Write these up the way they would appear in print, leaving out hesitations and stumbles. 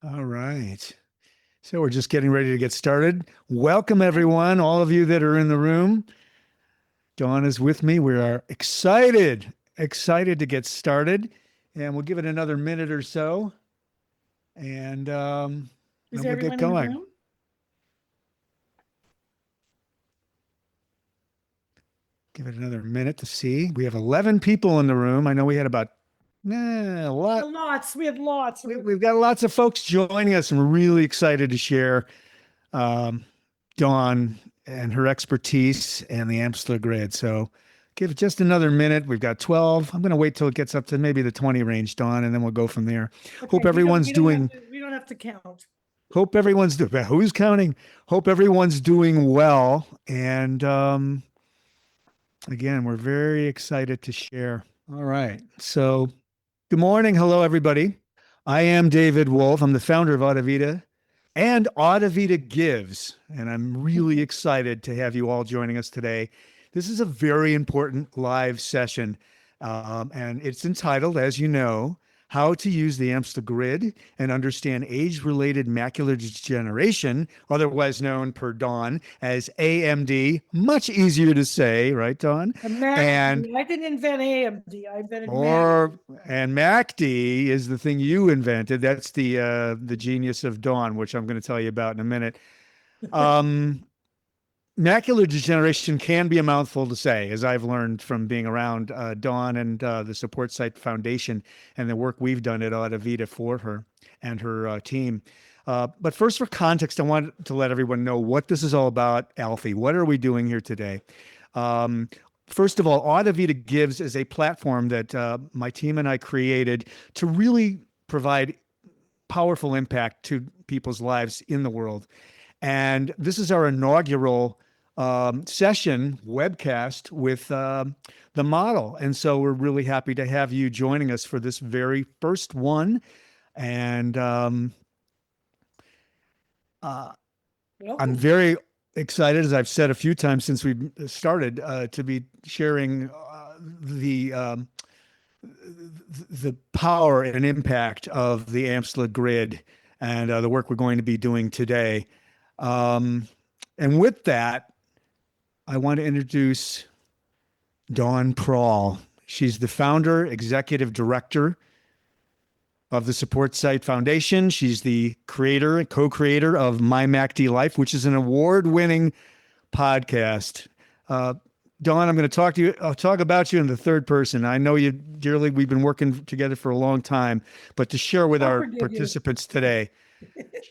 All right. So we're just getting ready to get started. Welcome, everyone, all of you that are in the room. Dawn is with me. We are excited to get started. And we'll give it another minute or so. And Is then we'll get everyone in the going. room? Give it another minute to see. We have 11 people in the room. I know we had about a lot. Lots. We have lots. We've got lots of folks joining us, and we're really excited to share um, Dawn and her expertise and the Amsler grid. So give it just another minute. We've got 12. I'm going to wait till it gets up to maybe the 20 range, Dawn, and then we'll go from there. Okay, Hope everyone's doing. We don't have to count. Hope everyone's doing. Who's counting? Hope everyone's doing well. And again, we're very excited to share. All right. So good morning. Hello, everybody. I am David Wolf. I'm the founder of Audavita and Audavita Gives. And I'm really excited to have you all joining us today. This is a very important live session. And it's entitled, as you know, How to Use the Amsler Grid and Understand Age-Related Macular Degeneration, otherwise known per Dawn as AMD. Much easier to say, right, Dawn? And I didn't invent AMD. I invented and MACD is the thing you invented. That's the genius of Dawn, which I'm going to tell you about in a minute. Macular degeneration can be a mouthful to say, as I've learned from being around Dawn and the Support Site Foundation and the work we've done at Audavita for her and her team. But first, for context, I want to let everyone know what this is all about. Alfie, what are we doing here today? First of all, Audavita Gives is a platform that my team and I created to really provide powerful impact to people's lives in the world. And this is our inaugural session webcast with the model. And so we're really happy to have you joining us for this very first one. And I'm very excited, as I've said a few times since we started, to be sharing the power and impact of the Amsler grid and the work we're going to be doing today. And with that, I want to introduce Dawn Prahl. She's the founder, executive director of the Support Site Foundation. She's the creator and co-creator of My MACD Life, which is an award-winning podcast. Dawn, I'm going to talk to you. I'll talk about you in the third person. I know you dearly. We've been working together for a long time, but to share with our participants today,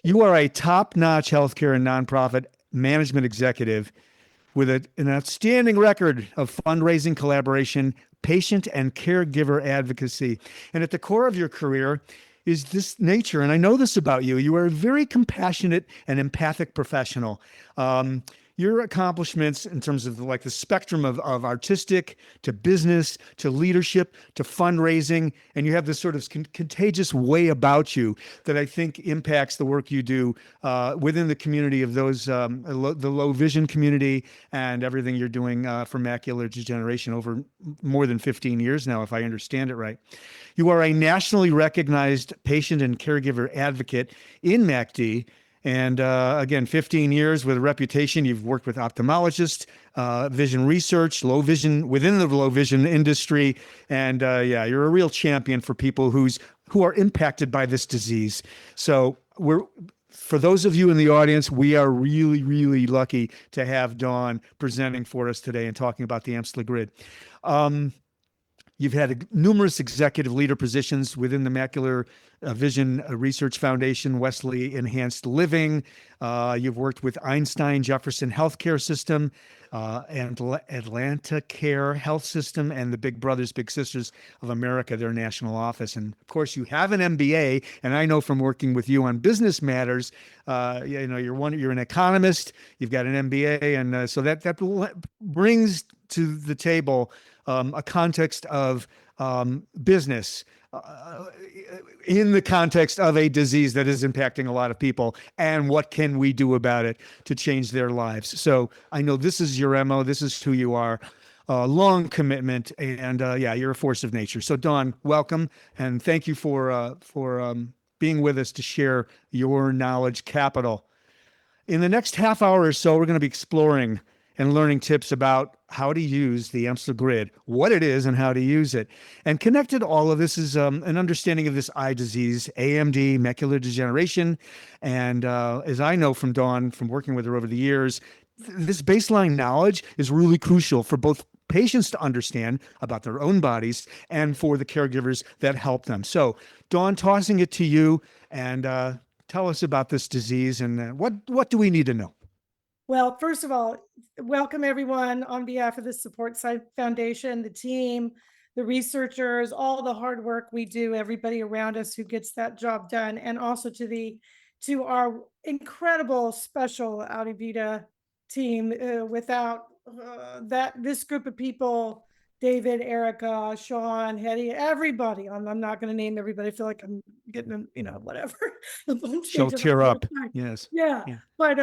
you are a top-notch healthcare and nonprofit management executive with an outstanding record of fundraising, collaboration, patient and caregiver advocacy. And at the core of your career is this nature. And I know this about you. You are a very compassionate and empathic professional. Your accomplishments in terms of like the spectrum of artistic to business to leadership to fundraising, and you have this sort of contagious way about you that I think impacts the work you do within the community of those, the low vision community and everything you're doing for macular degeneration over more than 15 years now, if I understand it right. You are a nationally recognized patient and caregiver advocate in MACD. And again, 15 years with a reputation. You've worked with ophthalmologists, vision research, low vision within the low vision industry. And you're a real champion for people who are impacted by this disease. So for those of you in the audience, we are really, really lucky to have Dawn presenting for us today and talking about the Amsler grid. You've had numerous executive leader positions within the Macular Vision Research Foundation, Wesley Enhanced Living. You've worked with Einstein Jefferson Healthcare System and Atlanta Care Health System and the Big Brothers Big Sisters of America, their national office. And of course, you have an MBA. And I know from working with you on business matters, you're an economist. You've got an MBA, and so that brings to the table a context of business in the context of a disease that is impacting a lot of people, and what can we do about it to change their lives. So I know this is your MO, this is who you are, long commitment, and you're a force of nature. So Dawn, welcome, and thank you for being with us to share your knowledge capital. In the next half hour or so, we're going to be exploring and learning tips about how to use the Amsler grid, what it is and how to use it. And connected to all of this is an understanding of this eye disease, AMD, macular degeneration. And as I know from Dawn, from working with her over the years, this baseline knowledge is really crucial for both patients to understand about their own bodies and for the caregivers that help them. So, Dawn, tossing it to you, and tell us about this disease and what do we need to know? Well, first of all, welcome everyone on behalf of the Support Site Foundation, the team, the researchers, all the hard work we do, everybody around us who gets that job done, and also to our incredible special Audi Vita team. Without this group of people, David, Erica, Sean, Hetty, everybody. I'm not going to name everybody. I feel like I'm getting them, whatever. She'll tear up. Yes. Yeah. But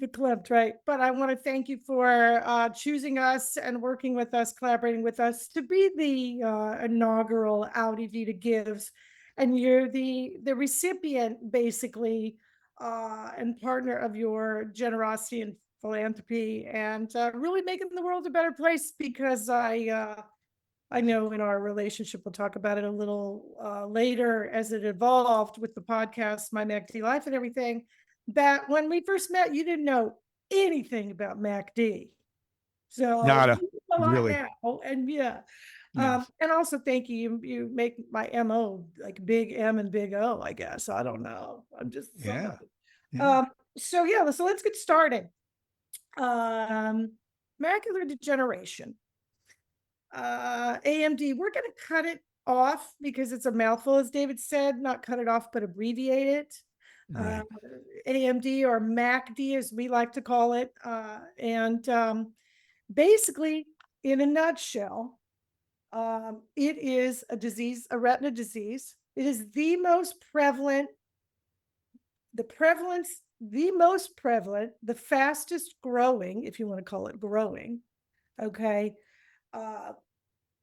the clipped, right? But I want to thank you for choosing us and working with us, collaborating with us to be the inaugural Audi Vita Gives, and you're the recipient basically and partner of your generosity and philanthropy, and really making the world a better place. Because I know in our relationship, we'll talk about it a little later as it evolved with the podcast, My MACD Life and everything, that when we first met, you didn't know anything about MACD. So Nada, you know a lot really. now. And yeah. Yes. And also thank you. You make my MO like big M and big O, I guess. I don't know. I'm just Yeah. somebody. Yeah. So let's get started. Macular degeneration. AMD, we're going to cut it off because it's a mouthful, as David said, not cut it off, but abbreviate it. Right. AMD, or MACD, as we like to call it. And basically, in a nutshell, it is a disease, a retina disease. It is the most prevalent, the fastest growing, if you want to call it growing, okay,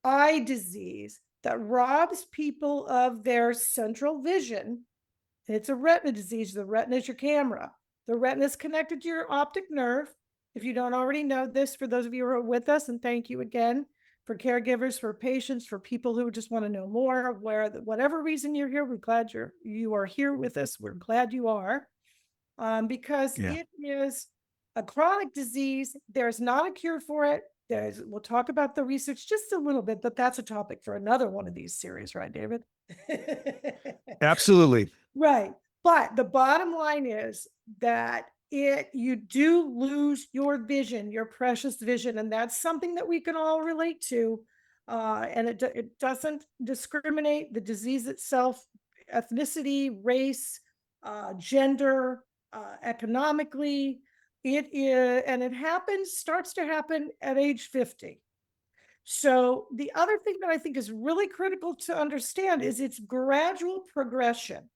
eye disease that robs people of their central vision. It's a retina disease. The retina is your camera. The retina is connected to your optic nerve. If you don't already know this, for those of you who are with us, and thank you again, for caregivers, for patients, for people who just want to know more, whatever reason you're here, we're glad you are here with us. We're glad you are, because it is a chronic disease. There's not a cure for it. We'll talk about the research just a little bit, but that's a topic for another one of these series, right, David? Absolutely. Right. But the bottom line is that you do lose your vision, your precious vision, and that's something that we can all relate to. And it doesn't discriminate the disease itself, ethnicity, race, gender, economically. It is, and it starts to happen at age 50. So the other thing that I think is really critical to understand is its gradual progression.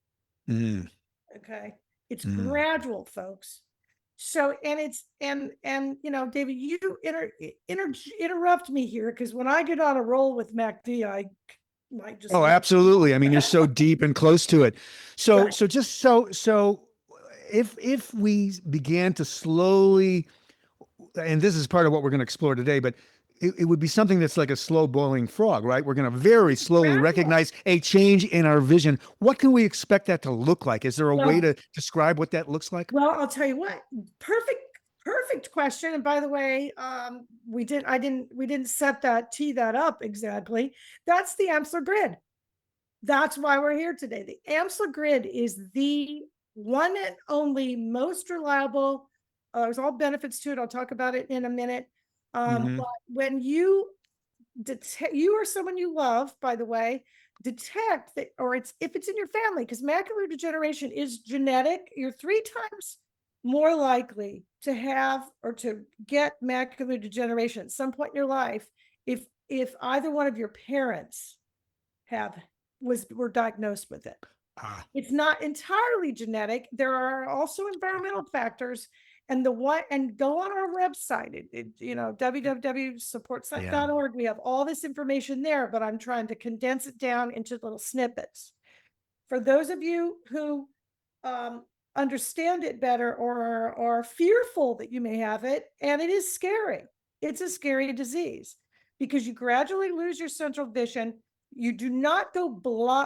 Okay. It's gradual, folks. So, and David, you interrupt me here, because when I get on a roll with MACD, I might just. Oh, absolutely. I mean, you're so deep and close to it. So, Right. so if we began to slowly, and this is part of what we're going to explore today, but it would be something that's like a slow boiling frog, right? We're going to very slowly recognize a change in our vision. What can we expect that to look like? Is there a way to describe what that looks like? Well, I'll tell you what. Perfect question. And by the way, we didn't tee that up exactly. That's the Amsler grid. That's why we're here today. The Amsler grid is the one and only most reliable. There's all benefits to it. I'll talk about it in a minute. But when you or someone you love, by the way, detect that, or if it's in your family, because macular degeneration is genetic, you're 3 times more likely to have or to get macular degeneration at some point in your life if either one of your parents were diagnosed with it. It's not entirely genetic. There are also environmental factors, and go on our website, www.supportsite.org. We have all this information there, but I'm trying to condense it down into little snippets. For those of you who understand it better or are fearful that you may have it, and it is scary. It's a scary disease because you gradually lose your central vision. You do not go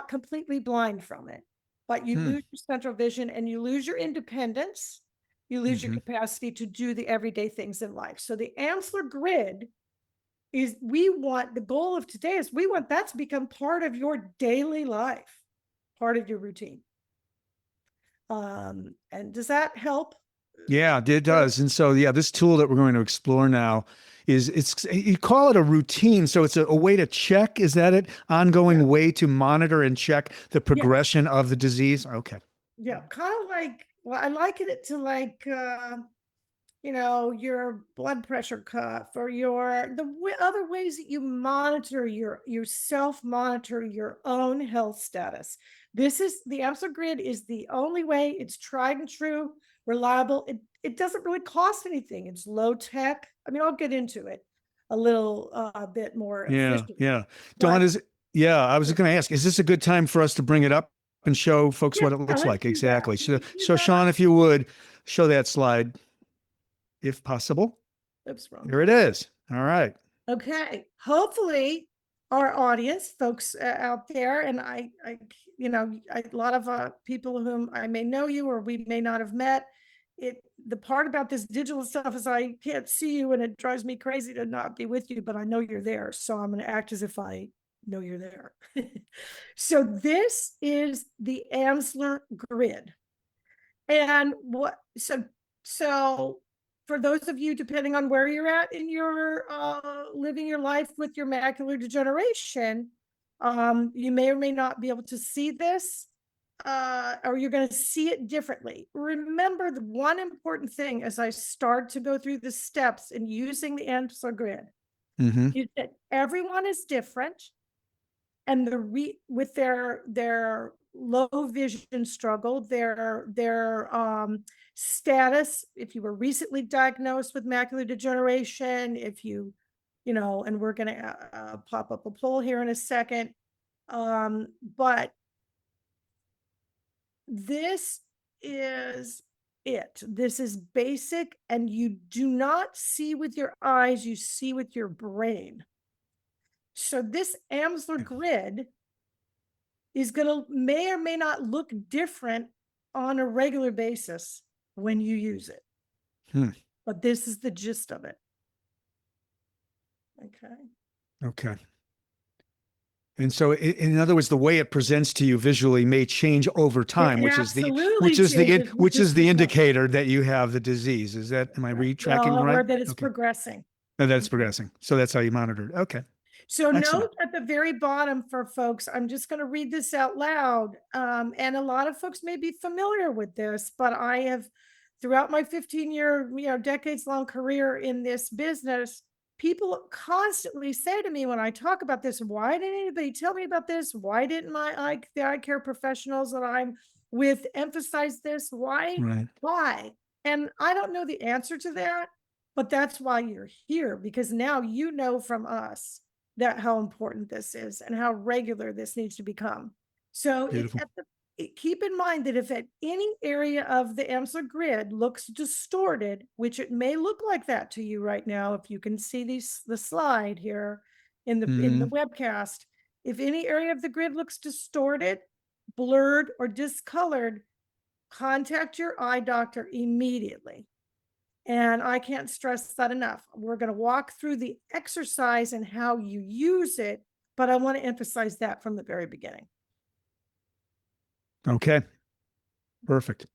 completely blind from it, but you lose your central vision and you lose your independence. You lose your capacity to do the everyday things in life. So the Amsler grid is, the goal of today is we want that to become part of your daily life, part of your routine. And does that help? Yeah, it does. And so, yeah, this tool that we're going to explore now you call it a routine. So it's a way to check. Is that it? Ongoing way to monitor and check the progression of the disease. Okay. Yeah. Kind of like, well, I liken it to like, your blood pressure cuff or other ways that you monitor your self monitor your own health status. This is the Amsler grid is the only way. It's tried and true, reliable. It doesn't really cost anything. It's low tech. I mean, I'll get into it a little bit more Yeah. efficiently. Yeah. Dawn, But I was going to ask, is this a good time for us to bring it up and show folks yeah, what it looks let's like? do that. Exactly. So, Let's do so that. Sean, if you would show that slide, if possible. Oops, wrong. Here it is. All right. Okay. Hopefully, our audience, folks out there, and a lot of people whom I may know you or we may not have met. The part about this digital stuff is I can't see you, and it drives me crazy to not be with you, but I know you're there, so I'm going to act as if I know you're there. So this is the Amsler grid, and so for those of you, depending on where you're at in your living your life with your macular degeneration, you may or may not be able to see this, or you're going to see it differently. Remember, the one important thing as I start to go through the steps in using the Amsler grid is that everyone is different, and with their low vision struggle, their status, if you were recently diagnosed with macular degeneration, if and we're going to pop up a poll here in a second, but this is this is basic, and you do not see with your eyes, you see with your brain. So this Amsler grid is may or may not look different on a regular basis when you use it. But this is the gist of it. Okay. Okay. And so, in other words, the way it presents to you visually may change over time, which is the indicator that you have the disease. Is that, am I tracking right? Or that it's Okay. progressing. And that it's progressing. So that's how you monitor it. Okay. So Excellent. note at the very bottom for folks, I'm just going to read this out loud. And a lot of folks may be familiar with this, but I have, throughout my 15-year, decades long career in this business, people constantly say to me when I talk about this, why didn't anybody tell me about this? Why didn't the eye care professionals that I'm with emphasize this? Why? Right. Why? And I don't know the answer to that, but that's why you're here, because now you know from us that how important this is and how regular this needs to become. So keep in mind that if at any area of the Amsler grid looks distorted, which it may look like that to you right now, if you can see the slide here in the webcast, if any area of the grid looks distorted, blurred, or discolored, contact your eye doctor immediately. And I can't stress that enough. We're going to walk through the exercise and how you use it, but I want to emphasize that from the very beginning. Okay. Perfect.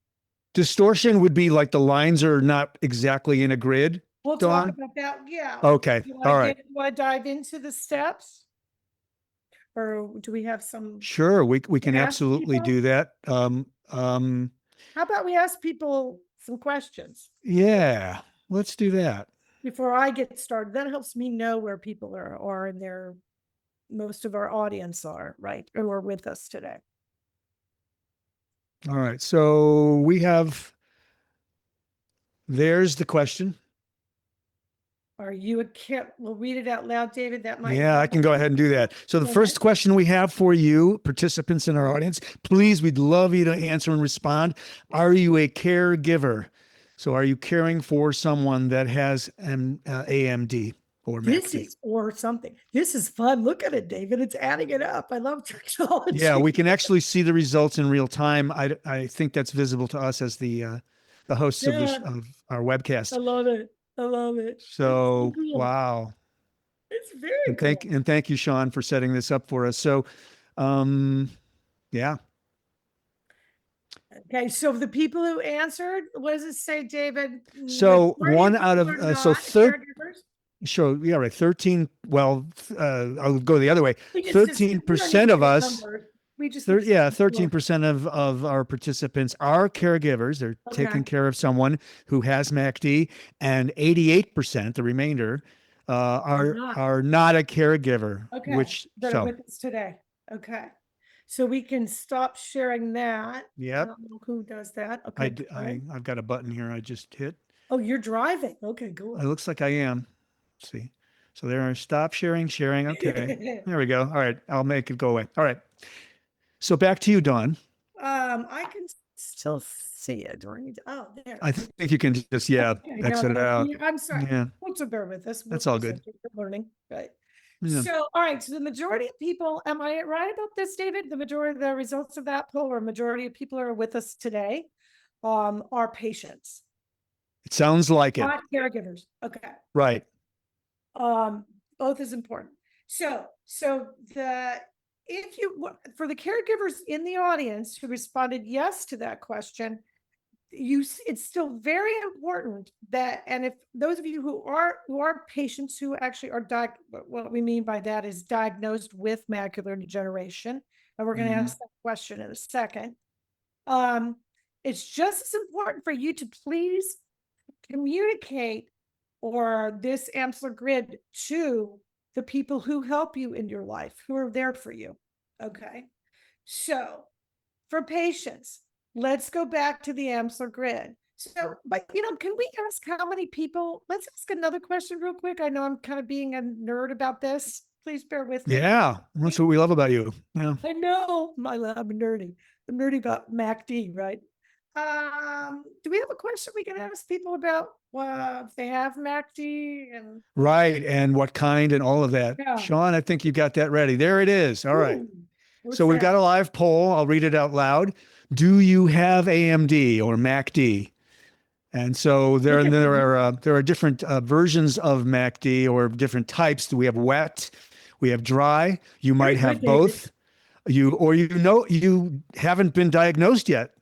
Distortion would be like the lines are not exactly in a grid. We'll talk about that. Yeah. Okay. All right. Want to dive into the steps? Or do we have some? Sure. We can absolutely do that. How about we ask people some questions? Yeah, let's do that. Before I get started, that helps me know where people are and most of our audience are, right? Who are with us today. All right. So there's the question. Are you a care? We'll read it out loud, David. That might Yeah, I help. can go ahead and do that. So the Go first ahead. question we have for you, participants in our audience, please, we'd love you to answer and respond. Are you a caregiver? So are you caring for someone that has an AMD or This MACD? is or something. This is fun. Look at it, David. It's adding it up. I love Yeah, technology. we can actually see the results in real time. I think that's visible to us as the hosts of Yeah, this of our I webcast. love it. I love it. It's so So cool. wow. It's very cool. And thank you, Sean, for setting this up for us. So um yeah. Okay, so the people who answered, what does it say, David? So Majority of one out people of are so not third caregivers. so yeah, right. 13, well, I'll go the other way. We just we don't need to 13% of give us, numbers. We just need to yeah, look. 13% of our participants are caregivers. They're Okay. taking care of someone who has MACD, and 88%, the remainder, Not. are not a caregiver, Okay. which That are so with us today. Okay. So we can stop sharing that. I yep. don't know who does that. Okay, good. I've got a button here I just hit. Oh, you're driving. Okay, It cool. looks like I am. Let's see. So there are stop sharing. Okay. There we go. All right. I'll make it go away. All right. So back to you, Dawn. I can still see it. Do I need to? Oh, there. I think you can just, yeah, Okay, now exit it out. yeah, I'm sorry. Yeah, Also bear with us. that's all good. We're learning. Right. Yeah. So, all right. So the majority of people, am I right about this, David? The majority of the results of that poll, or majority of people who are with us today, are patients, It sounds like it. not caregivers. Okay. Right. Um, both is important. So the if you for the caregivers in the audience who responded yes to that question, it's still very important that, and if those of you who are patients who actually are what we mean by that is diagnosed with macular degeneration, and we're going to Mhm. ask that question in a second. It's just as important for you to please communicate or this Amsler grid to the people who help you in your life, who are there for you. Okay. So for patients, let's go back to the Amsler grid. So, but can we ask how many people? Let's ask another question real quick. I know I'm kind of being a nerd about this. Please bear with me. Yeah. That's what we love about you. Yeah. I know I'm nerdy. I'm nerdy about MACD, right? Do we have a question we can ask people about if they have MACD and Right. And what kind and all of that. yeah. Sean, I think you got that ready. There it is. All right. Ooh, what's So we've that? got a live poll. I'll read it out loud. Do you have AMD or MACD? And so Look at me. there are different versions of MACD or different types. We have wet, we have dry. You Very might good, have David. both. You haven't been diagnosed yet,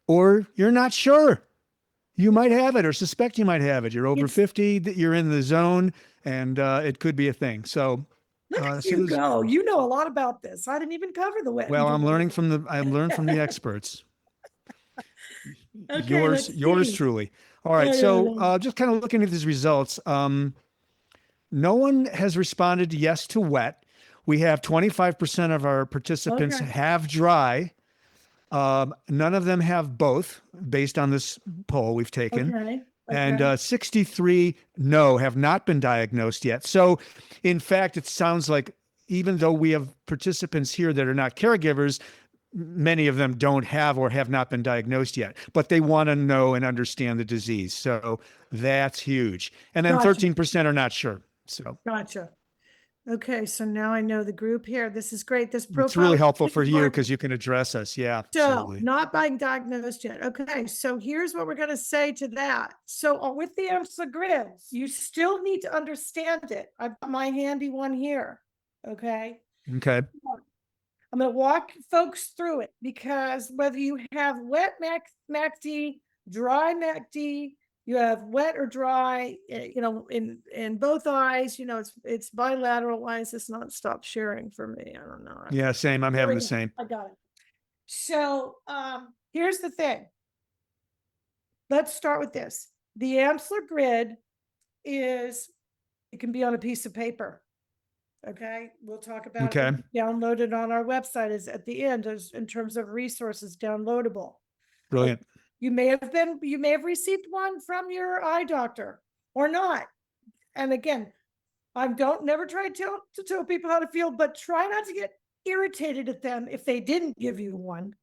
or you're not sure. You might have it or suspect you might have it. You're over It's 50, that you're in the zone, and it could be a thing. So look at as soon you as go. You know a lot about this. I didn't even cover the wet and well, dry. I'm learning from the experts. Okay, let's Yours see. truly. All right. Yeah, yeah, So yeah. just kind of looking at these results. No one has responded yes to wet. We have 25% of our participants Okay, have dry. None of them have both based on this poll we've taken. okay, And okay. 63 no, have not been diagnosed yet. So, in fact, it sounds like even though we have participants here that are not caregivers, many of them don't have or have not been diagnosed yet, but they want to know and understand the disease. So that's huge. And then Gotcha, 13% are not sure. So gotcha. Okay, so now I know the group here. This is great. This it's profile really is helpful really for you important. because you can address us. Yeah, So absolutely. not being diagnosed yet. Okay, so here's what we're going to say to that. So with the Amsler grid, you still need to understand it. I've got my handy one here. Okay. Okay. I'm going to walk folks through it because whether you have wet MACD, dry MACD, you have wet or dry, in both eyes, it's bilateral. Why is this not stop sharing for me? I don't know. Yeah, same. I'm having the same. I got it. So here's the thing. Let's start with this. The Amsler grid it can be on a piece of paper. Okay. We'll talk about Okay. it. Downloaded on our website is at the end as in terms of resources downloadable. Brilliant. You may have received one from your eye doctor or not. and again, I don't never try to tell people how to feel, but try not to get irritated at them if they didn't give you one.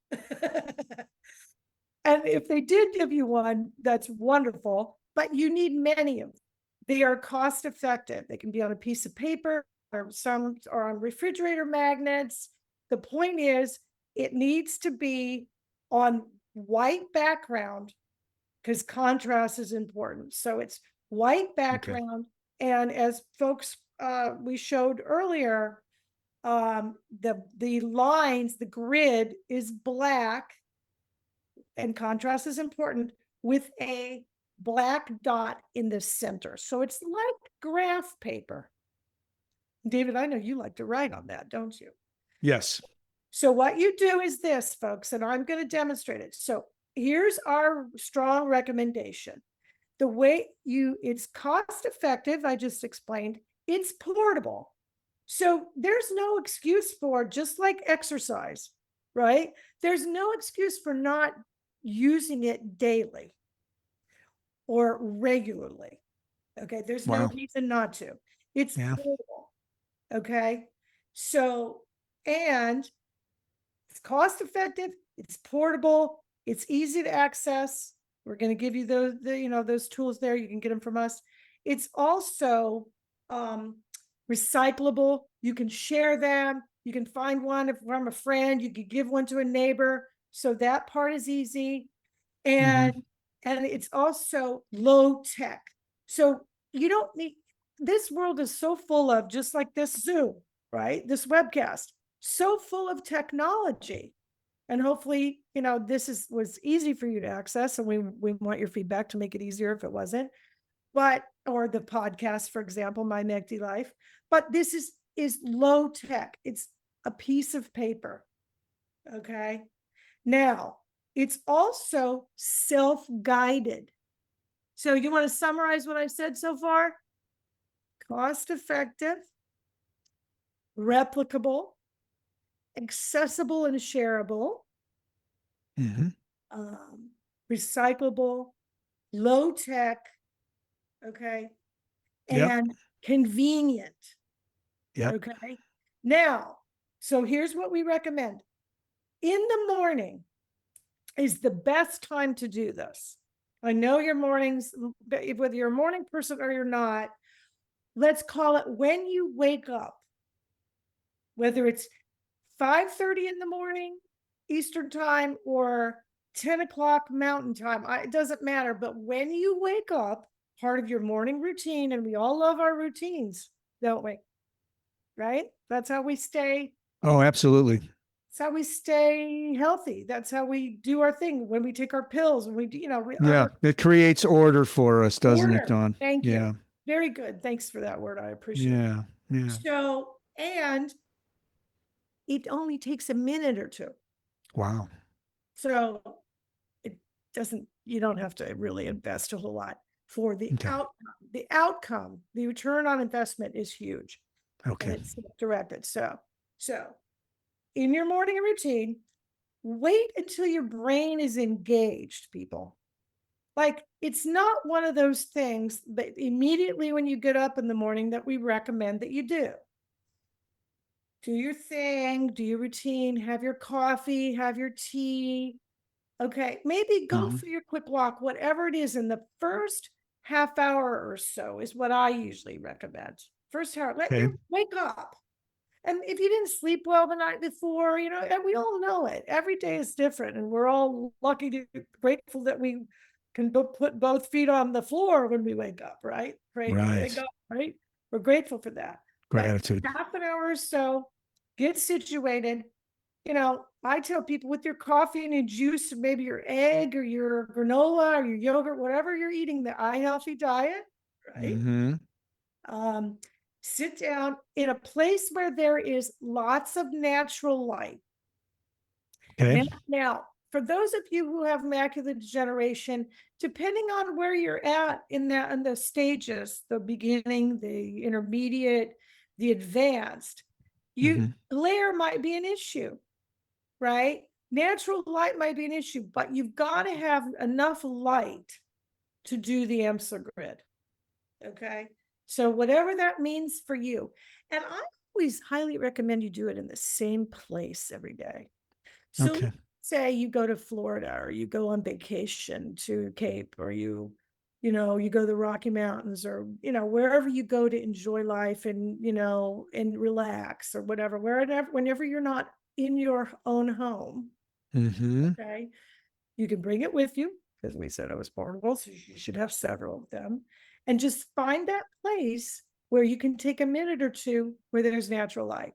And if they did give you one, that's wonderful, but you need many of them. They are cost effective. They can be on a piece of paper, or some are on refrigerator magnets. The point is, it needs to be on white background because contrast is important. So it's white background. And as folks we showed earlier, the lines, the grid is black, and contrast is important, with a black dot in the center. So it's like graph paper. David, I know you like to write on that, don't you? Yes. So what you do is this, folks, and I'm going to demonstrate it. So here's our strong recommendation. The way it's cost effective, I just explained, it's portable. So there's no excuse for, just like exercise, right? There's no excuse for not using it daily or regularly. Okay, there's no reason not to. It's portable. Okay, so, and it's cost effective, it's portable, it's easy to access. We're going to give you those tools there. You can get them from us. It's also recyclable. You can share them. You can find one from a friend. You could give one to a neighbor. So that part is easy. And it's also low tech. So you don't need, this world is so full of, just like this Zoom, right? This webcast, so full of technology. And hopefully, this was easy for you to access. And we want your feedback to make it easier if it wasn't. But, or the podcast, for example, My Megdi Life. But this is low tech. It's a piece of paper. Okay. Now, it's also self-guided. So you want to summarize what I've said so far? Cost effective, replicable, accessible and shareable, recyclable, low tech, okay, and convenient. Okay. Now, so here's what we recommend. In the morning is the best time to do this. I know your mornings, whether you're a morning person or you're not, let's call it when you wake up, whether it's 5:30 in the morning Eastern time or 10 o'clock Mountain time, it doesn't matter. But when you wake up, part of your morning routine, and we all love our routines, don't we? Right? That's how we stay. Oh, absolutely. That's how we stay healthy. That's how we do our thing when we take our pills and we do, it creates order for us, doesn't it, Dawn? Thank you. Very good. Thanks for that word. I appreciate it. Yeah. So, and it only takes a minute or two. Wow. So it doesn't, you don't have to really invest a whole lot for the outcome. The outcome, the return on investment is huge. Okay. And it's directed. So in your morning routine, wait until your brain is engaged, people. Like, it's not one of those things that immediately when you get up in the morning that we recommend that you do. Do your thing, do your routine, have your coffee, have your tea. Okay, maybe go for your quick walk, whatever it is in the first half hour or so is what I usually recommend. First hour, let you wake up. And if you didn't sleep well the night before, and we all know it, every day is different. And we're all grateful that we can put both feet on the floor when we wake up, right? Wake up, right? We're grateful for that. Gratitude. But half an hour or so, get situated. I tell people, with your coffee and your juice, maybe your egg or your granola or your yogurt, whatever you're eating, the iHealthy diet, right? Sit down in a place where there is lots of natural light. Okay. Now, for those of you who have macular degeneration, depending on where you're at in the stages, the beginning, the intermediate, the advanced, glare might be an issue, right? Natural light might be an issue, but you've got to have enough light to do the Amsler grid. Okay. So whatever that means for you. And I always highly recommend you do it in the same place every day. So Okay. say you go to Florida or you go on vacation to Cape or you go to the Rocky Mountains or, wherever you go to enjoy life and, and relax or whatever, whenever you're not in your own home. Mm-hmm. Okay. You can bring it with you because we said it was portable. So you should have several of them and just find that place where you can take a minute or two where there's natural light.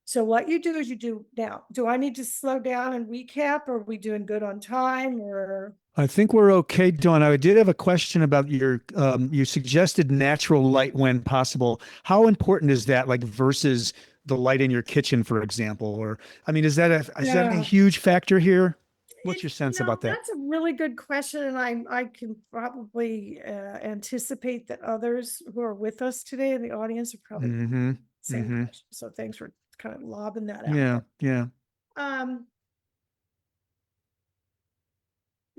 So what you do is you do now. Do I need to slow down and recap? Or are we doing good on time or? I think we're okay, Dawn. I did have a question about you suggested natural light when possible. How important is that, like versus the light in your kitchen, for example? Or, I mean, is that a Yeah. huge factor here? What's your sense about that? That's a really good question. And I can probably anticipate that others who are with us today in the audience are probably Mm-hmm. same Mm-hmm. question. So thanks for kind of lobbing that out Yeah. there. Yeah. Um,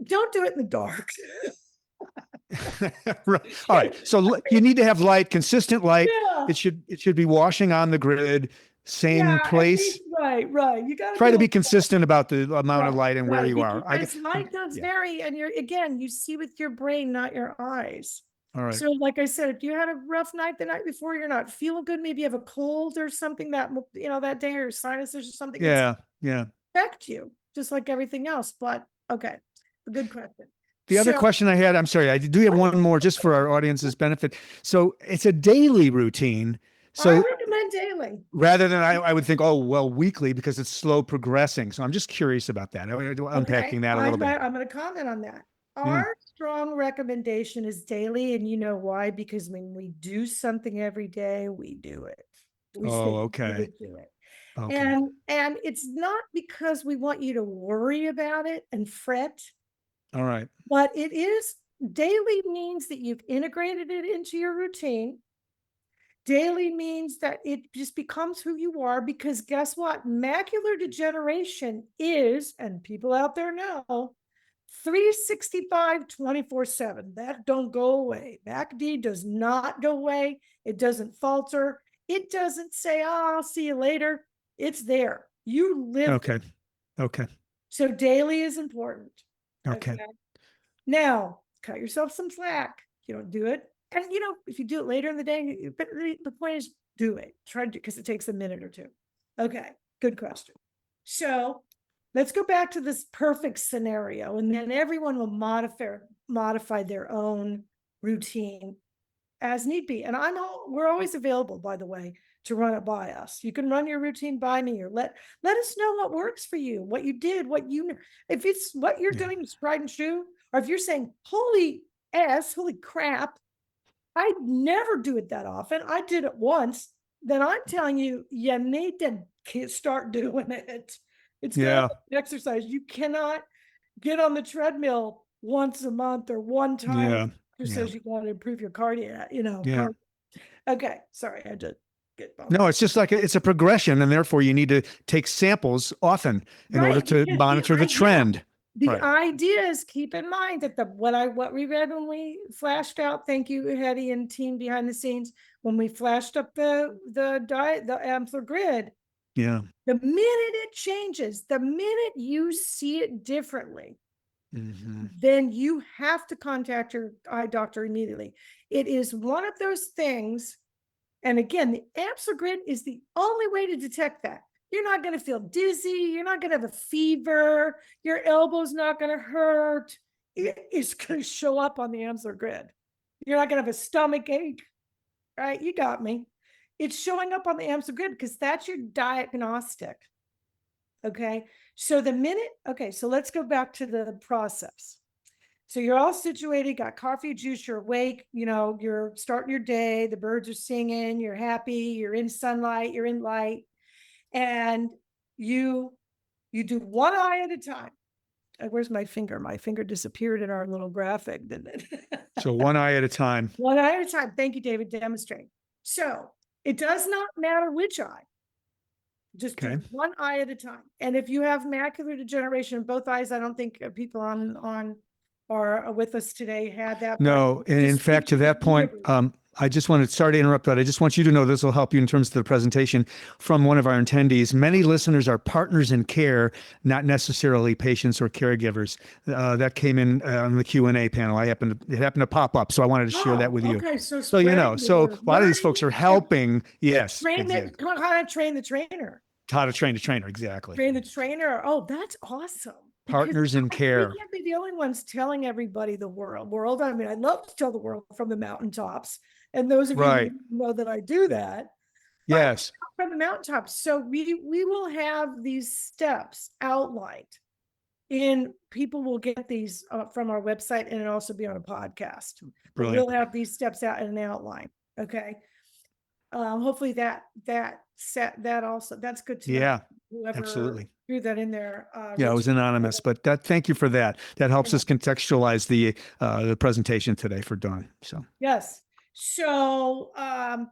don't do it in the dark. Right. All right. So you need to have light, consistent light. Yeah. It should be washing on the grid, same Yeah, at place. least right. You got to Try be to be like consistent about the amount of light and where right. you are. Because light does Yeah. vary, and you see with your brain, not your eyes. All right. So, like I said, if you had a rough night the night before, you're not feeling good, maybe you have a cold or something that day, or sinuses or something, it's Yeah. Yeah. affect you just like everything else. But okay, a good question. The other So question I had, I'm sorry, I do have one more just for our audience's benefit. So it's a daily routine. I So recommend daily. rather than I would think, oh, well, weekly because it's slow progressing. So I'm just curious about that. Okay, Unpacking that a little bit. I'm going to comment on that. Yeah. Our strong recommendation is daily, and you know why? Because when we do something every day, we do it. We stay Oh, okay. committed to it. Okay. And it's not because we want you to worry about it and fret, All right. but it is daily means that you've integrated it into your routine. Daily means that it just becomes who you are because guess what? Macular degeneration is, and people out there know, 365 24/7. That don't go away. MACD does not go away. It doesn't falter. It doesn't say, oh, I'll see you later. It's there. You live Okay. it. Okay. So daily is important. Okay. Okay. Now, cut yourself some slack. You don't do it. And if you do it later in the day, but the point is do it. Try to do because it takes a minute or two. Okay, good question. So let's go back to this perfect scenario, and then everyone will modify their own routine as need be. And we're always available, by the way, to run it by us. You can run your routine by me or let us know what works for you, what you did, if it's what you're Yeah. doing is tried and true, or if you're saying, holy crap, I never do it that often. I did it once. Then I'm telling you, you need to start doing it. It's not Yeah. an exercise. You cannot get on the treadmill once a month or one time Yeah. who Yeah. says you want to improve your cardio, Yeah. Okay, sorry, I had to get bumped. No, it's just like it's a progression, and therefore you need to take samples often in order Right, to because monitor the trend. the Right. idea is keep in mind that what we read when we flashed out. Thank you, Hetty and team behind the scenes. When we flashed up the Amsler grid, Yeah. the minute it changes, the minute you see it differently, Mm-hmm. then you have to contact your eye doctor immediately. It is one of those things. And again, the Amsler grid is the only way to detect that. You're not going to feel dizzy. You're not going to have a fever. Your elbow's not going to hurt. It's going to show up on the Amsler grid. You're not going to have a stomach ache, right? You got me. It's showing up on the Amsler grid because that's your diagnostic. Okay. So so let's go back to the process. So you're all situated, got coffee, juice, you're awake, you're starting your day, the birds are singing, you're happy, you're in sunlight, you're in light, and you do one eye at a time. Where's my finger? My finger disappeared in our little graphic, didn't it? So one eye at a time. One eye at a time. Thank you, David. Demonstrate. So it does not matter which eye. Just do one eye at a time. And if you have macular degeneration in both eyes, I don't think people on or with us today had that. No, and in fact, to that point, I just wanted, sorry to interrupt, but I just want you to know this will help you in terms of the presentation from one of our attendees. Many listeners are partners in care, not necessarily patients or caregivers. That came in on the Q&A panel. It happened to pop up, so I wanted to share that Oh, with you. okay. So So, you know, spreading the so word, a lot of these folks learning, are helping. Yes, train the, exactly. how to train the trainer. How to train a trainer, exactly. Train the trainer. Oh, that's awesome. Because Partners in we care. can't be the only ones telling everybody the world. I mean, I love to tell the world from the mountaintops. And those of you Right. who know that I do that. But Yes. from the mountaintops. So we will have these steps outlined. And people will get these from our website, and it'll also be on a podcast. But Brilliant. we'll have these steps out in an outline. Okay. Hopefully that also, that's good to know. Yeah, Whoever absolutely. threw that in there. Yeah, it was anonymous, but thank you for that. That helps us contextualize the presentation today for Dawn. So Yes. So,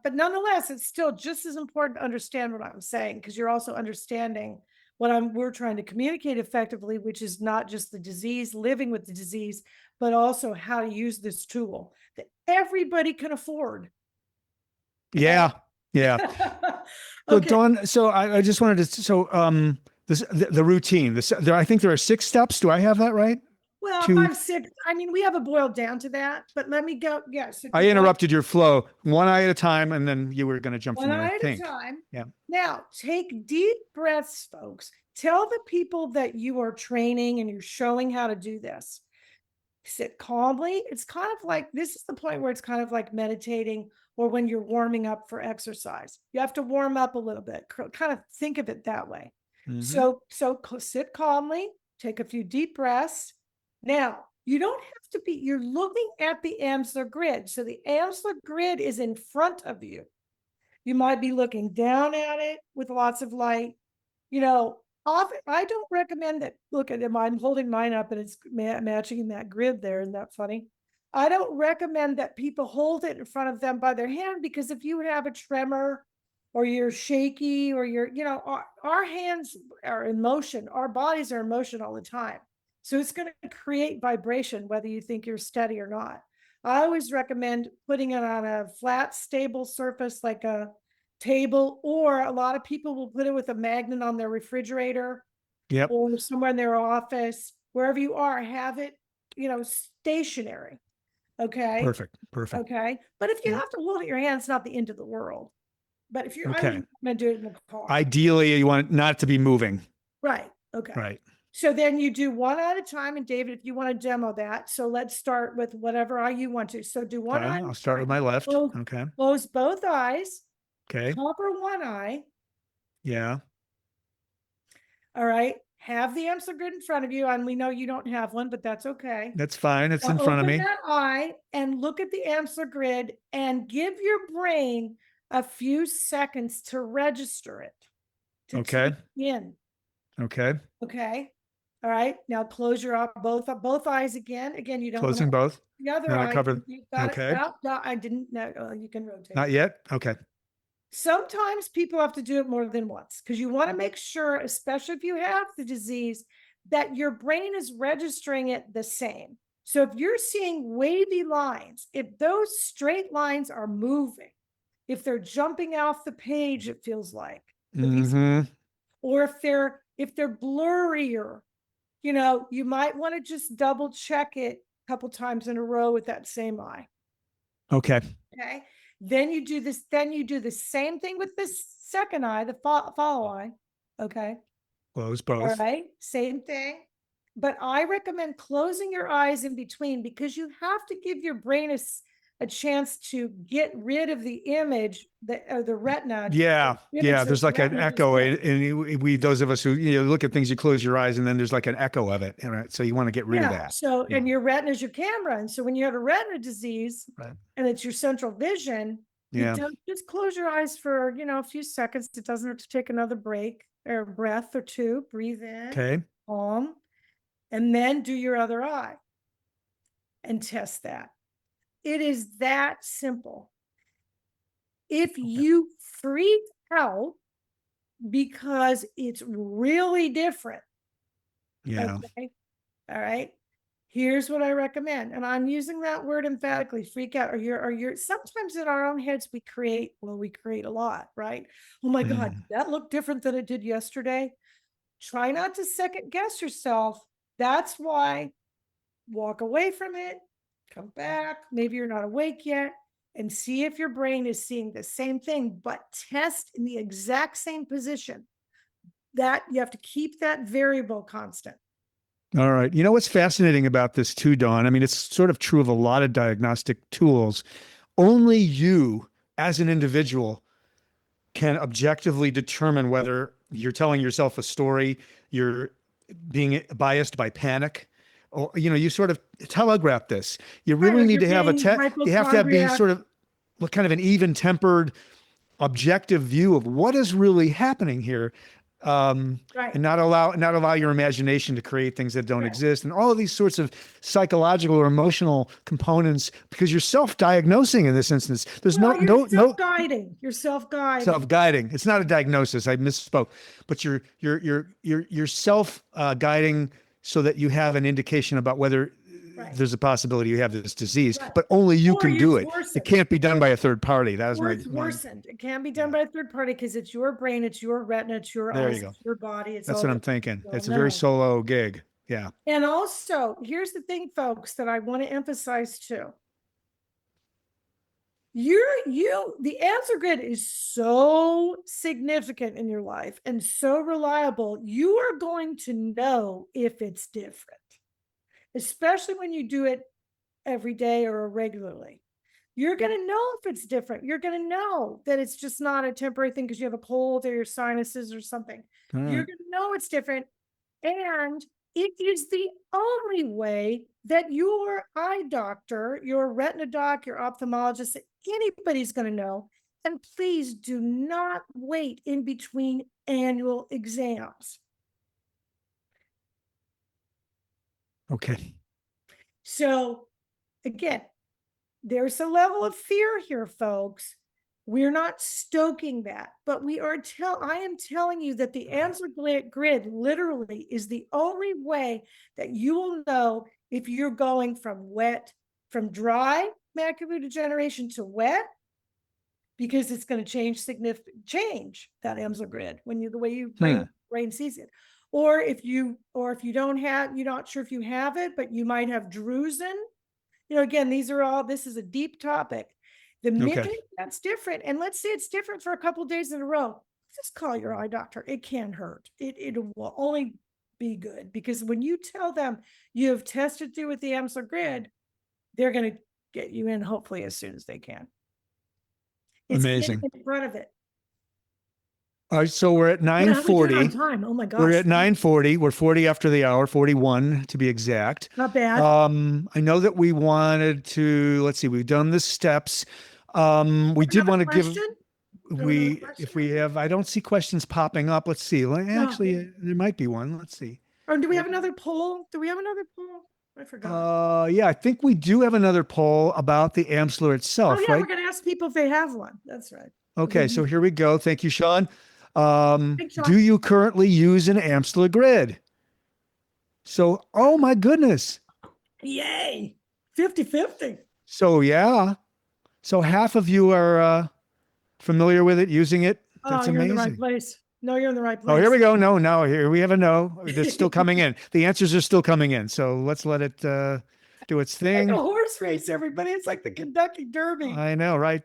but nonetheless, it's still just as important to understand what I'm saying, because you're also understanding what we're trying to communicate effectively, which is not just the disease, living with the disease, but also how to use this tool that everybody can afford. yeah, yeah. So Okay. Dawn, so I just wanted to, the routine, I think there are 6 steps. Do I have that right? Well, Two. 5, 6. I mean, we have it boiled down to that, but let me go. Yeah. So I do one, interrupted your flow, one eye at a time, and then you were going to jump from one there, I eye at a think. time. Yeah. Now take deep breaths, folks. Tell the people that you are training and you're showing how to do this. Sit calmly. It's kind of like, this is the point where it's kind of like meditating, or when you're warming up for exercise. You have to warm up a little bit, kind of think of it that way. Mm-hmm. So sit calmly, take a few deep breaths. Now, you don't have to be, you're looking at the Amsler grid. So the Amsler grid is in front of you. You might be looking down at it with lots of light. You know, often I don't recommend that. Look at them. I'm holding mine up and it's matching that grid there. Isn't that funny? I don't recommend that people hold it in front of them by their hand, because if you have a tremor or you're shaky or our hands are in motion, our bodies are in motion all the time. So it's going to create vibration, whether you think you're steady or not. I always recommend putting it on a flat, stable surface like a table, or a lot of people will put it with a magnet on their refrigerator Yep. or somewhere in their office. Wherever you are, have it, stationary. Okay. Perfect. Perfect. Okay. But if you Yeah. have to hold it in your hand, it's not the end of the world. But if I Okay. would recommend do it in the car. Ideally, you want it not to be moving. Right. Okay. Right. So then you do one at a time. And David, if you want to demo that, so let's start with whatever eye you want to. So do one Okay. eye. I'll start with my left. Okay. Close both eyes. Okay. Cover one eye. Yeah. All right. Have the Amsler grid in front of you. And we know you don't have one, but that's okay. That's fine. It's Now in front of open me. that eye and look at the Amsler grid and give your brain a few seconds to register it, to Okay. take in. Okay. Okay. All right. Now close your both eyes again. Again, you don't want Closing to both. the other Then I eye. cover. You got Okay. it. No, I didn't know. You can rotate. Not yet. Okay. Sometimes people have to do it more than once, because you want to make sure, especially if you have the disease, that your brain is registering it the same. So if you're seeing wavy lines, if those straight lines are moving, if they're jumping off the page, it feels like, Mm-hmm. or if they're blurrier, you might want to just double check it a couple times in a row with that same eye. Okay. Okay. Then you do the same thing with this second eye, the follow eye. Okay. Close All both. right. Same thing. But I recommend closing your eyes in between, because you have to give your brain a chance to get rid of the image, the retina. Yeah. Yeah. There's like an echo. And And those of us who, look at things, you close your eyes and then there's like an echo of it. Right. So you want to get rid of that. So, Yeah. and your retina is your camera. And so when you have a retina disease, Right. and it's your central vision, Yeah. you don't just close your eyes for, a few seconds. It doesn't have to take another break or a breath or two. Breathe in, Okay. calm, and then do your other eye and test that. It is that simple. If you freak out because it's really different. Yeah. Okay. All right. Here's what I recommend. And I'm using that word emphatically, freak out, or you're sometimes in our own heads, we create a lot, right? Oh my God, that looked different than it did yesterday. Try not to second guess yourself. That's why walk away from it, come back. Maybe you're not awake yet, and see if your brain is seeing the same thing, but test in the exact same position. That you have to keep that variable constant. All right. You know what's fascinating about this too, Dawn? I mean, it's sort of true of a lot of diagnostic tools. Only you, as an individual, can objectively determine whether you're telling yourself a story, you're being biased by panic, or you sort of telegraph this. You Right, really or need you're to have being you have to have be hypochondriac. sort of kind of an even-tempered, objective view of what is really happening here, Right, and not allow your imagination to create things that don't right. exist, and all of these sorts of psychological or emotional components, because you're self-diagnosing in this instance. There's Well, no you're no no self-guiding. You're self-guiding. self-guiding. It's not a diagnosis. I misspoke, but you're self-guiding so that you have an indication about whether Right, there's a possibility you have this disease, right. but only you Or can do it's it. It worsened. can't be done by a third party. That was Or my it's my worsened. It can be done yeah. by a third party because it's your brain, it's your retina, it's your There you eyes, go. it's your body, it's That's all what that I'm thinking. you all It's a very know. solo gig. Yeah. And also, here's the thing, folks, that I want to emphasize too. The answer grid is so significant in your life and so reliable. You are going to know if it's different, especially when you do it every day or regularly. You're going to know if it's different. You're going to know that it's just not a temporary thing because you have a cold or your sinuses or something. All You're right. going to know it's different. And it is the only way that your eye doctor, your retina doc, your ophthalmologist, anybody's going to know. And please do not wait in between annual exams. Okay. So, again, there's a level of fear here, folks. We're not stoking that, but I am telling you that the Amsler grid literally is the only way that you will know if you're going from dry macular degeneration to wet, because it's going to change that Amsler grid the way you brain sees it. Or if you don't have, you're not sure if you have it, but you might have drusen. Again, this is a deep topic. The Okay. minute that's different, and let's say it's different for a couple of days in a row, just call your eye doctor. It can't hurt. It will only be good, because when you tell them you have tested through with the Amsler grid, they're going to get you in hopefully as soon as they can. It's getting Amazing. in front of it. All right. So we're at Yeah, how we doing on 9:40. time? Oh my We're gosh. at 9:40. We're 40 after the hour, 41 to be exact. Not bad. I know that we wanted to, let's see, we've done the steps. We did Another want to give, question? Another question? if we have, I don't see questions popping up. Let's see. No. Actually, there might be one. Let's see. Or do we have another poll? Do we have another poll? I forgot. Yeah, I think we do have another poll about the Amsler Oh itself, yeah, right? we're going to ask people if they have one. That's right. Okay, so here we go. Thank you, Sean. Thanks, Sean. Do you currently use an Amsler grid? So, oh my goodness. Yay. 50-50. So yeah. So half of you are familiar with it, using it. That's Oh, you're in the right amazing. place. No, you're in the right place. Oh, here we go. No, here we have a no. They're still coming in. The answers are still coming in. So let's let it do its Like a thing. horse race, everybody. It's like the Kentucky Derby. I know, right?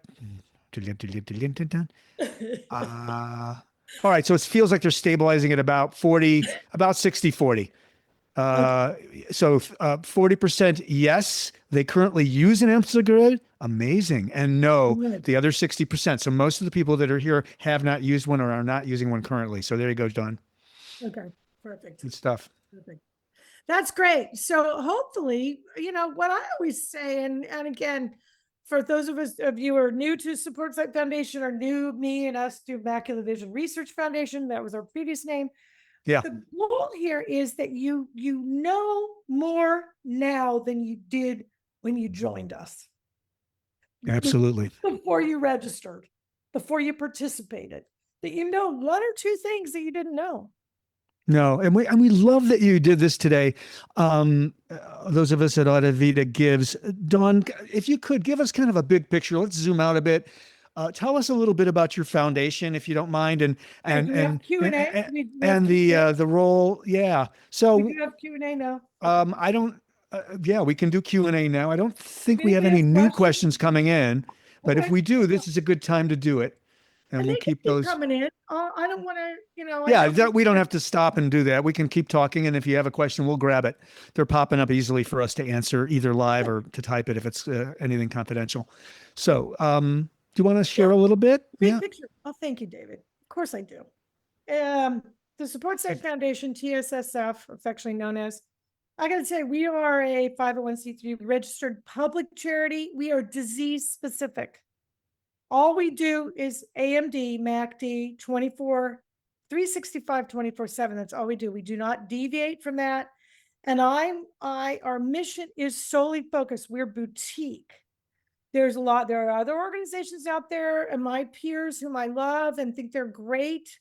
All right. So it feels like they're stabilizing at about 40, about 60-40. So 40% yes, they currently use an Amsler grid. Amazing. And no, Good. the other 60%. So most of the people that are here have not used one or are not using one currently. So there you go, Don. Okay, perfect. Good stuff. Perfect. That's great. So hopefully, what I always say, and again, for those of you who are new to Support Sight Foundation, or new, me and us do Macular Vision Research Foundation, that was our previous name. Yeah, The goal here is that you know more now than you did when you joined us. absolutely. Before you registered, before you participated, that you know one or two things that you didn't know. No, and we love that you did this today. Those of us at Audivita Gives, Dawn, if you could give us kind of a big picture. Let's zoom out a bit. Tell us a little bit about your foundation, if you don't mind, and Okay, and do we have and Q&A? and, We have and the Q&A? the role. Yeah. We So do have Q&A now. Okay. I don't. Yeah, we can do Q&A now. I don't If think we have anybody any has new questions, questions coming in, but if okay. we do, this is a good time to do it, and And we'll they can keep keep those. coming in. I don't want to, I Yeah, know. that we don't have to stop and do that. We can keep talking, and if you have a question, we'll grab it. They're popping up easily for us to answer either live or to type it if it's anything confidential. So, do you want to share Yeah, a little bit? big Yeah, picture. Oh, thank you, David. Of course I do. Um, the Support Site Foundation, TSSF, affectionately known as, I got to say, we are a 501c3 registered public charity. We are disease specific. All we do is AMD, MACD, 24, 365, 24/7. That's all we do. We do not deviate from that. And our mission is solely focused. We're boutique. There are other organizations out there and my peers whom I love and think they're great,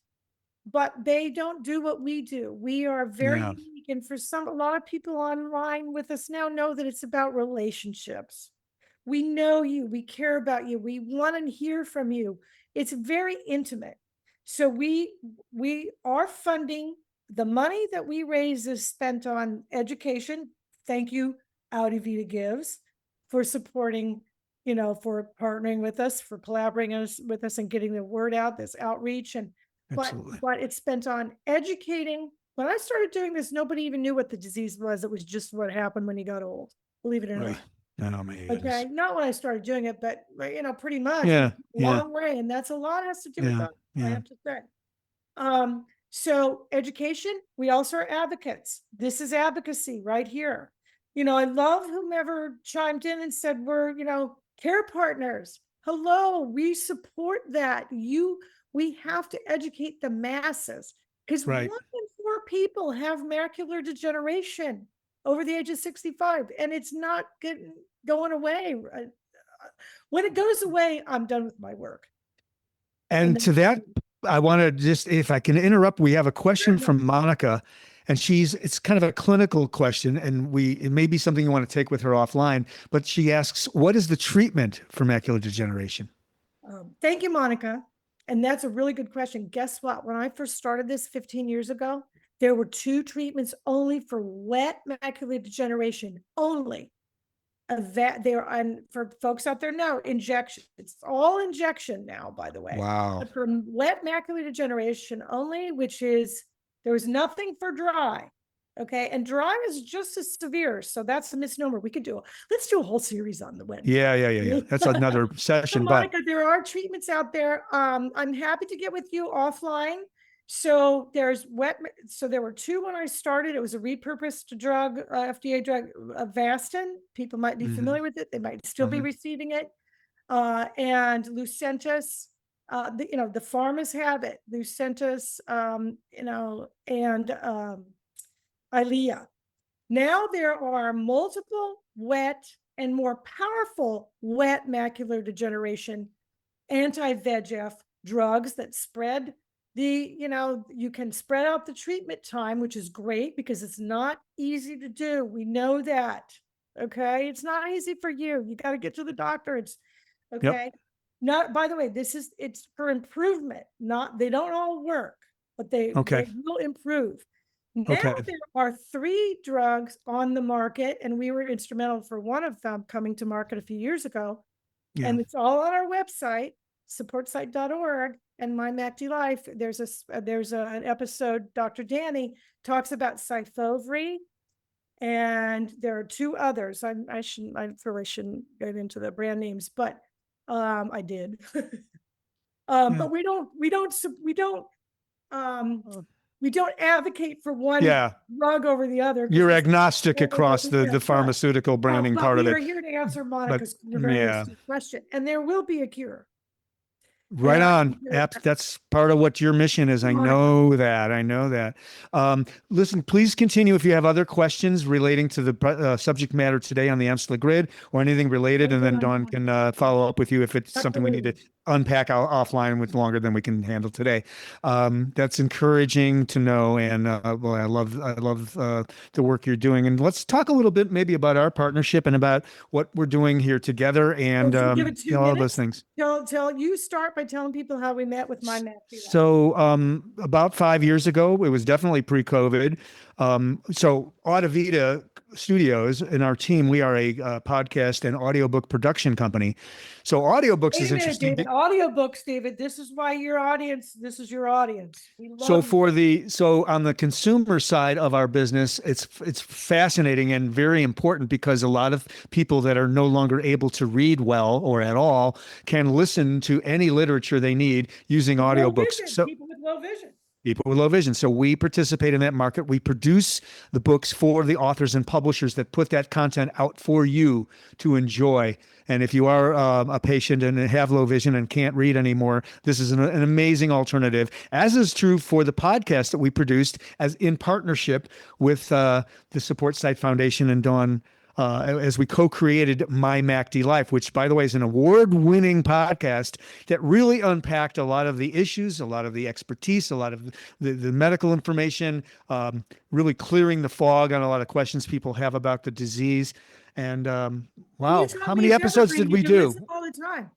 but they don't do what we do. We are very yeah, unique. And for a lot of people online with us now know that it's about relationships. We know you, we care about you, we want to hear from you. It's very intimate. So we are funding, the money that we raise is spent on education. Thank you, Audi Vita Gives, for supporting, for partnering with us, for collaborating with us and getting the word out, this outreach. And absolutely. but it's spent on educating. When I started doing this, nobody even knew what the disease was. It was just what happened when you got old, believe it or Right. not. Oh my goodness. Okay, not when I started doing it, but pretty much a Yeah, yeah, long way, and that's a lot has to do with yeah, that, I yeah. have to say. So education, we also are advocates. This is advocacy right here. I love whomever chimed in and said we're, care partners. Hello, we support that. We have to educate the masses because 1 Right. in 4 people have macular degeneration over the age of 65, and it's not going away. When it goes away, I'm done with my work. And And to that, I want to just, if I can interrupt, we have a question then, from Monica, and it's kind of a clinical question, and it may be something you want to take with her offline, but she asks, what is the treatment for macular degeneration? Thank you, Monica. And that's a really good question. Guess what? When I first started this 15 years ago, there were 2 treatments only for wet macular degeneration, only. That there, and for folks out there know, injection. It's all injection now, by the way. Wow. But for wet macular degeneration only, there was nothing for dry. Okay, and dry is just as severe, so that's the misnomer. Let's do a whole series on the wet. Yeah, yeah, yeah, yeah. That's another So, session, but Monica, there are treatments out there. I'm happy to get with you offline. So there were 2 when I started. It was a repurposed drug, FDA drug, Avastin. People might be mhm, familiar with it. They might still be mhm. receiving it. And Lucentis, the pharmas have it. Lucentis, and Eylea. Now there are multiple wet and more powerful wet macular degeneration anti-VEGF drugs that you can spread out the treatment time, which is great because it's not easy to do. We know that. Okay. It's not easy for you. You got to get to the doctor. It's Yep. okay. Not, by the way, it's for improvement. They don't all work, but they Okay. will improve. Now Okay. there are 3 drugs on the market, and we were instrumental for one of them coming to market a few years ago. Yeah. And it's all on our website, supportsite.org, and My MACD Life. There's an episode, Dr. Danny talks about Syfovre, and there are 2 others. I really shouldn't get into the brand names, but I did. Yeah. But um, we don't advocate for one Yeah. drug over the other because You're agnostic across the yeah, the pharmaceutical branding but part of we are it. here to answer But Monica's very yeah, astute question, and there will be a cure. right And on. That's part of what your mission is. I Monica, know that. I know that. Listen, please continue if you have other questions relating to the subject matter today on the Amsler grid or anything related, and then Dawn can follow up with you if it's something we need to absolutely. unpack offline with longer than we can handle today. That's encouraging to know, and well, I love the work you're doing. And let's talk a little bit maybe about our partnership and about what we're doing here together, and Well, give it 2 all of those minutes. things. Tell you start by telling people how we met with my Mac. So, about 5 years ago, it was definitely pre-COVID. So Audivita Studios and our team, we are a podcast and audiobook production company. So audiobooks Wait is a minute, interesting. David. Audiobooks, David. This is why your audience. This is your audience. We So love you. so on the consumer side of our business, it's fascinating and very important because a lot of people that are no longer able to read well or at all can listen to any literature they need using Low audiobooks. vision. So People with low vision. people with low vision. So we participate in that market. We produce the books for the authors and publishers that put that content out for you to enjoy. And if you are a patient and have low vision and can't read anymore, this is an amazing alternative, as is true for the podcast that we produced as in partnership with the Support Site Foundation and Dawn, as we co-created My MACD Life, which, by the way, is an award-winning podcast that really unpacked a lot of the issues, a lot of the expertise, a lot of the medical information, really clearing the fog on a lot of questions people have about the disease. And wow, how many episodes did we do? All the time.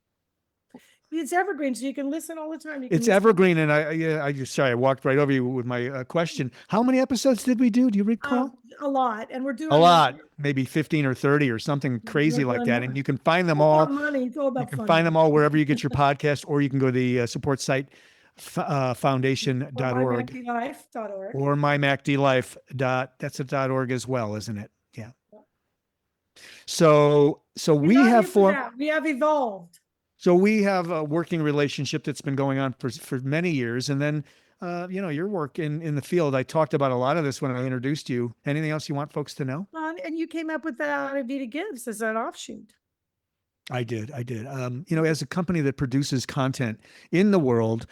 It's evergreen, so you can listen all the time. It's evergreen, and I just sorry, I walked right over you with my question. How many episodes did we do? Do you recall? A lot, and we're doing a lot, maybe 15 or 30 or something crazy like that. And you can find them all. Money. It's all about you can fun. find them all wherever you get your podcast, or you can go to the support site foundation.org or mymacdlife. That's a .org as well, isn't it? Yeah. So we have evolved. So we have a working relationship that's been going on for many years. And then, your work in the field, I talked about a lot of this when I introduced you. Anything else you want folks to know? And you came up with that Audivita Gives as an offshoot. I did. As a company that produces content in the world,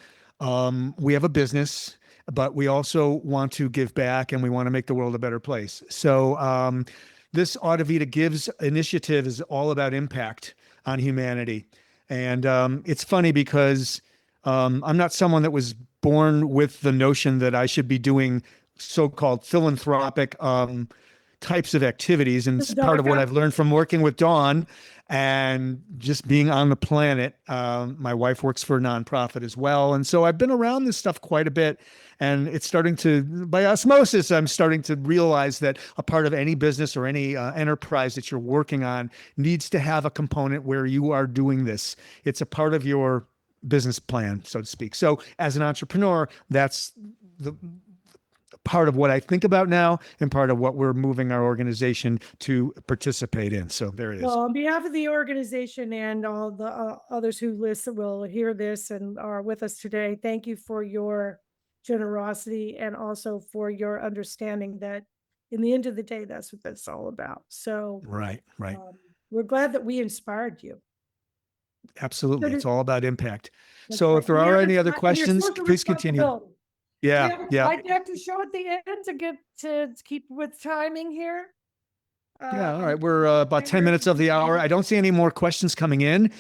we have a business, but we also want to give back and we want to make the world a better place. So this Audivita Gives initiative is all about impact on humanity. And it's funny because I'm not someone that was born with the notion that I should be doing so-called philanthropic types of activities. And it's part of what I've learned from working with Dawn and just being on the planet. My wife works for a nonprofit as well. And so I've been around this stuff quite a bit. And it's starting to, by osmosis, I'm starting to realize that a part of any business or any enterprise that you're working on needs to have a component where you are doing this. It's a part of your business plan, so to speak. So as an entrepreneur, that's the part of what I think about now and part of what we're moving our organization to participate in. So there it is. Well, on behalf of the organization and all the others who will hear this and are with us today, thank you for your generosity and also for your understanding that in the end of the day, that's what that's all about. So right. We're glad that we inspired you. Absolutely. It's all about impact. So if there are any other questions, please continue. Yeah. I'd have to show at the end to keep with timing here. Yeah. All right. We're about 10 minutes of the hour. I don't see any more questions coming in.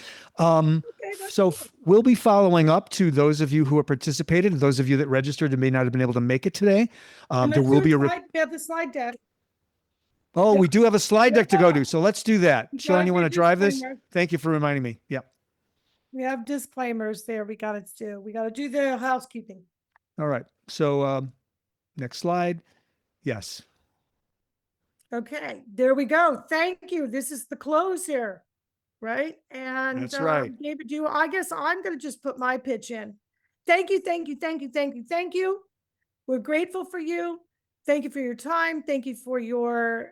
So we'll be following up to those of you who have participated, and those of you that registered and may not have been able to make it today. There will be the slide deck. Oh, we do have a slide deck to go to. So let's do that. Sean, you want to drive this? Thank you for reminding me. Yeah. We have disclaimers there. We got to do the housekeeping. All right. So next slide. Yes. Okay, there we go. Thank you. This is the close here, right? And that's right. David, I guess I'm going to just put my pitch in. Thank you. We're grateful for you. Thank you for your time. Thank you for your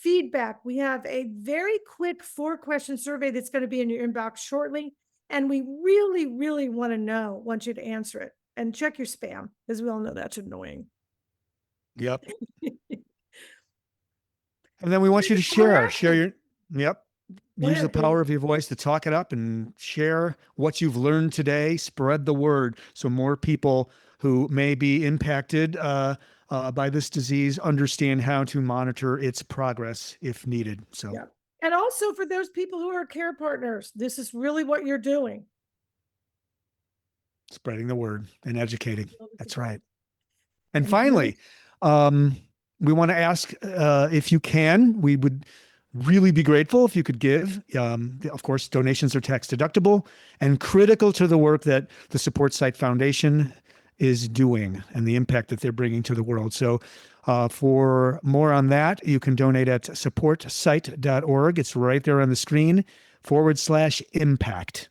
feedback. We have a very quick 4-question survey that's going to be in your inbox shortly. And we really, really want you to answer it. And check your spam, as we all know that's annoying. Yep. And then we want you to share your, use the power of your voice to talk it up and share what you've learned today. Spread the word so more people who may be impacted by this disease understand how to monitor its progress if needed. So, and also for those people who are care partners, this is really what you're doing. Spreading the word and educating. That's right. And And finally, we want to ask if you can, we would really be grateful if you could give. Of course, donations are tax deductible and critical to the work that the Support Site Foundation is doing and the impact that they're bringing to the world. So for more on that, you can donate at supportsite.org. It's right there on the screen, /impact.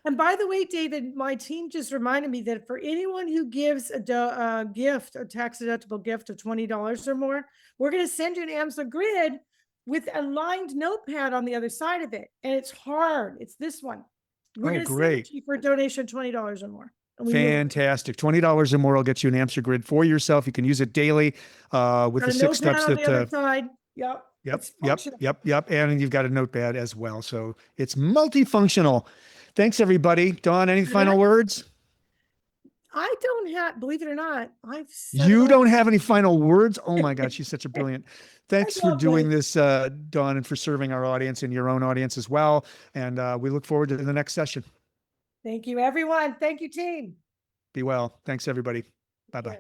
And by the way, David, my team just reminded me that for anyone who gives a gift, a tax deductible gift of $20 or more, we're going to send you an Amsler grid with a lined notepad on the other side of it. And it's hard. It's this one. We're going to send it to you for a donation of $20 or more. Fantastic. $20 or more will get you an Amsler grid for yourself. You can use it daily with the 6 steps on the other side. Yep. Yep. And you've got a notepad as well. So it's multifunctional. Thanks, everybody. Dawn, any final words? I don't have, believe it or not, you don't have any final words? Oh my God, she's such a brilliant. Thanks for doing this, Dawn, and for serving our audience and your own audience as well. And we look forward to the next session. Thank you, everyone. Thank you, team. Be well. Thanks, everybody. Bye-bye.